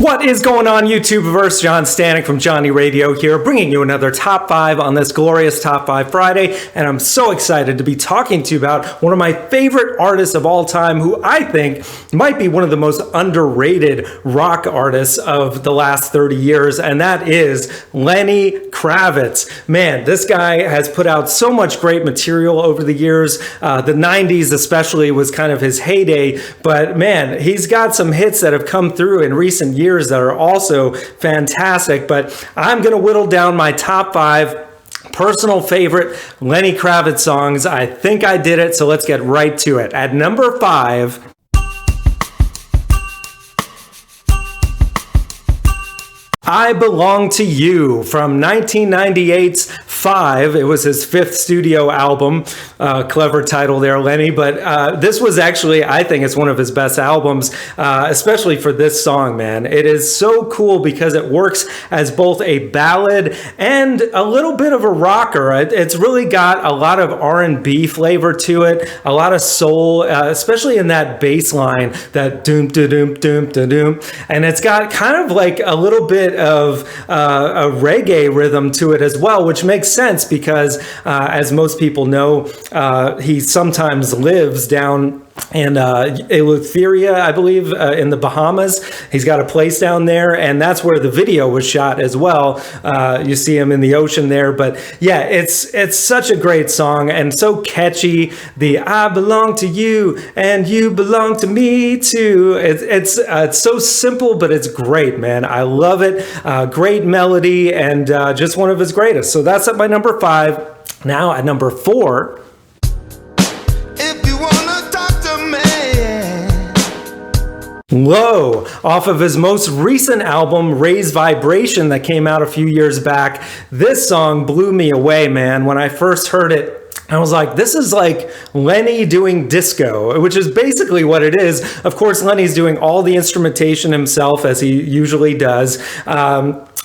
What is going on, YouTubeverse? John Stanek from Johnny Radio here, bringing you another Top 5 on this glorious Top 5 Friday, and I'm so excited to be talking to you about one of my favorite artists of all time, who I think might be one of the most underrated rock artists of the last 30 years, and that is Lenny Kravitz. Man, this guy has put out so much great material over the years. The 90s especially was kind of his heyday, but man, he's got some hits that have come through in recent years that are also fantastic. But I'm going to whittle down my top 5 personal favorite Lenny Kravitz songs. I think I did it, so let's get right to it. At number 5, I Belong to You from 1998's 5. It was his 5th studio album. Clever title there, Lenny. But this was actually, I think it's one of his best albums, especially for this song, man. It is so cool because it works as both a ballad and a little bit of a rocker. It's really got a lot of R&B flavor to it, a lot of soul, especially in that bass line, that doom, da doom, doom, da doom. And it's got kind of like a little bit of a reggae rhythm to it as well, which makes sense because as most people know, he sometimes lives down in Eleutheria, I believe, in the Bahamas. He's got a place down there, and that's where the video was shot as well. You see him in the ocean there, but yeah, it's such a great song and so catchy. The I belong to you and you belong to me too. It's so simple, but it's great, man. I love it. Great melody and just one of his greatest. So that's at my number 5. Now at number 4. Low, off of his most recent album, Raise Vibration, that came out a few years back. This song blew me away, man. When I first heard it, I was like, this is like Lenny doing disco, which is basically what it is. Of course, Lenny's doing all the instrumentation himself, as he usually does.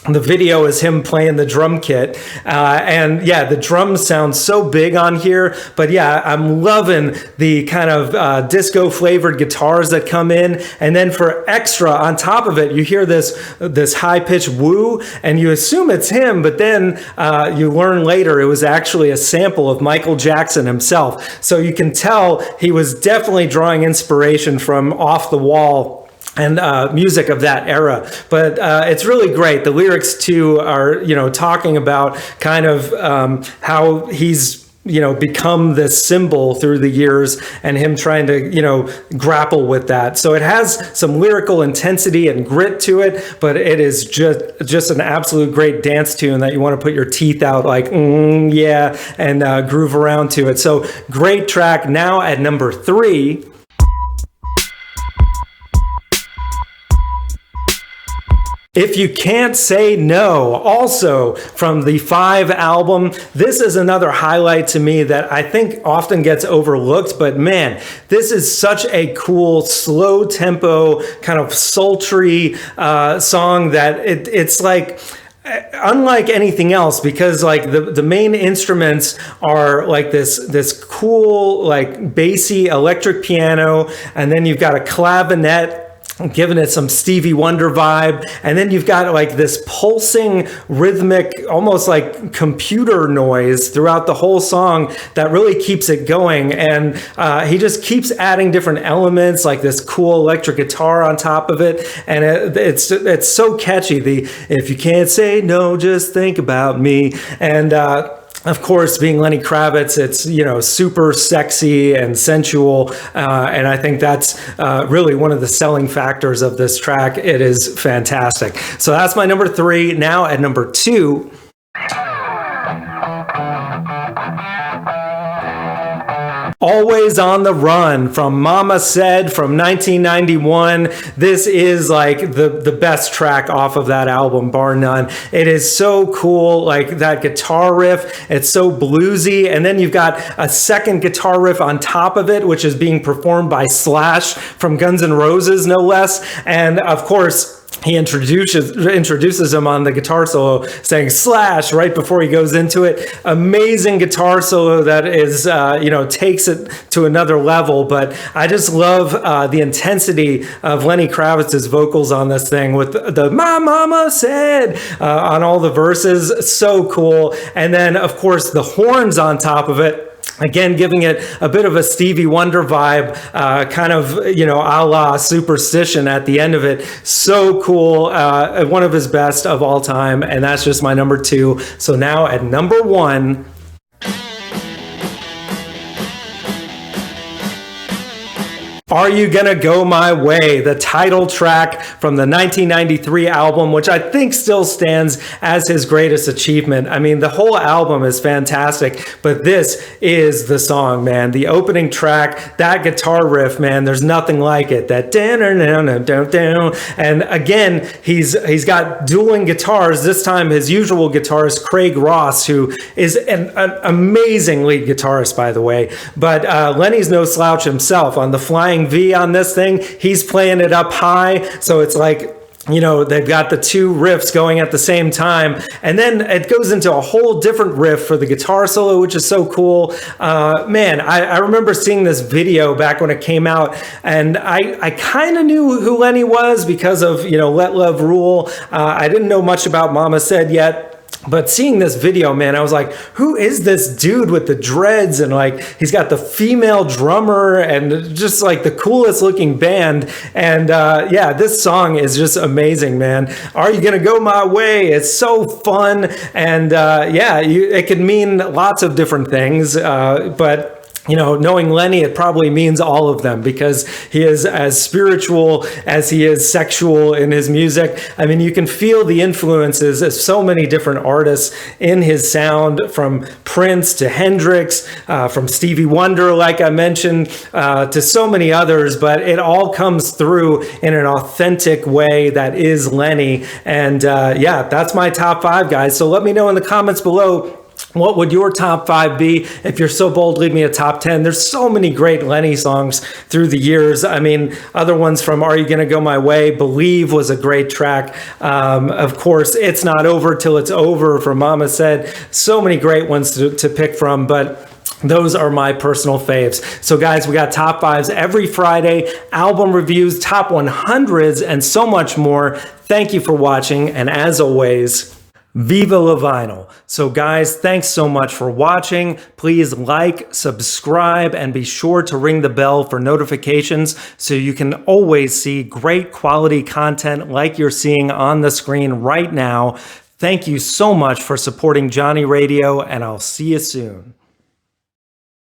The video is him playing the drum kit. And yeah, the drums sound so big on here. But yeah, I'm loving the kind of disco flavored guitars that come in. And then for extra on top of it, you hear this high pitched woo and you assume it's him. But then you learn later it was actually a sample of Michael Jackson himself. So you can tell he was definitely drawing inspiration from Off the Wall and music of that era. But it's really great. The lyrics too are, talking about kind of how he's, become this symbol through the years and him trying to, grapple with that. So it has some lyrical intensity and grit to it, but it is just an absolute great dance tune that you want to put your teeth out like, yeah, and groove around to it. So great track. Now at number 3, If You Can't Say No, also from the 5 album. This is another highlight to me that I think often gets overlooked, but man, this is such a cool, slow tempo, kind of sultry song that it's like, unlike anything else, because like the main instruments are like this cool, like bassy electric piano, and then you've got a clavinet giving it some Stevie Wonder vibe, and then you've got like this pulsing rhythmic, almost like computer noise throughout the whole song that really keeps it going. And he just keeps adding different elements, like this cool electric guitar on top of it, and it's so catchy. The If You Can't Say No, Just Think About Me. And of course, being Lenny Kravitz, it's, super sexy and sensual. And I think that's really one of the selling factors of this track. It is fantastic. So that's my number 3. Now at number 2. Always on the Run from Mama Said from 1991. This is like the best track off of that album, bar none. It is so cool, like that guitar riff. It's so bluesy. And then you've got a second guitar riff on top of it, which is being performed by Slash from Guns N' Roses, no less. And of course, he introduces him on the guitar solo saying slash right before he goes into it. Amazing guitar solo that is, takes it to another level. But I just love the intensity of Lenny Kravitz's vocals on this thing with the "My Mama Said" on all the verses. So cool. And then, of course, the horns on top of it. Again, giving it a bit of a Stevie Wonder vibe, kind of, a la Superstition at the end of it. So cool. One of his best of all time. And that's just my number 2. So now at number 1, Are You Gonna Go My Way, the title track from the 1993 album, which I think still stands as his greatest achievement. I mean, the whole album is fantastic, but this is the song, man. The opening track, that guitar riff, man, there's nothing like it. That and again, he's got dueling guitars. This time, his usual guitarist, Craig Ross, who is an amazing lead guitarist, by the way. But Lenny's no slouch himself. On the flying V on this thing, he's playing it up high, so it's like, they've got the two riffs going at the same time, and then it goes into a whole different riff for the guitar solo, which is so cool. Man, I remember seeing this video back when it came out, and I kind of knew who Lenny was because of, Let Love Rule. I didn't know much about Mama Said yet. But seeing this video, man, I was like, who is this dude with the dreads? And like, he's got the female drummer and just like the coolest looking band. And this song is just amazing, man. Are You Gonna Go My Way? It's so fun. And it can mean lots of different things. But knowing Lenny, it probably means all of them because he is as spiritual as he is sexual in his music. I mean, you can feel the influences of so many different artists in his sound, from Prince to Hendrix, from Stevie Wonder, like I mentioned, to so many others, but it all comes through in an authentic way that is Lenny. And that's my top 5, guys. So let me know in the comments below, what would your top 5 be? If you're so bold, leave me a top 10. There's so many great Lenny songs through the years. I mean, other ones from Are You Gonna Go My Way? Believe was a great track. Of course, It's Not Over Till It's Over from Mama Said. So many great ones to pick from, but those are my personal faves. So guys, we got top 5s every Friday, album reviews, top 100s, and so much more. Thank you for watching, and as always, Viva La Vinyl. So guys, thanks so much for watching. Please like, subscribe, and be sure to ring the bell for notifications so you can always see great quality content like you're seeing on the screen right now. Thank you so much for supporting Johnny Radio, and I'll see you soon.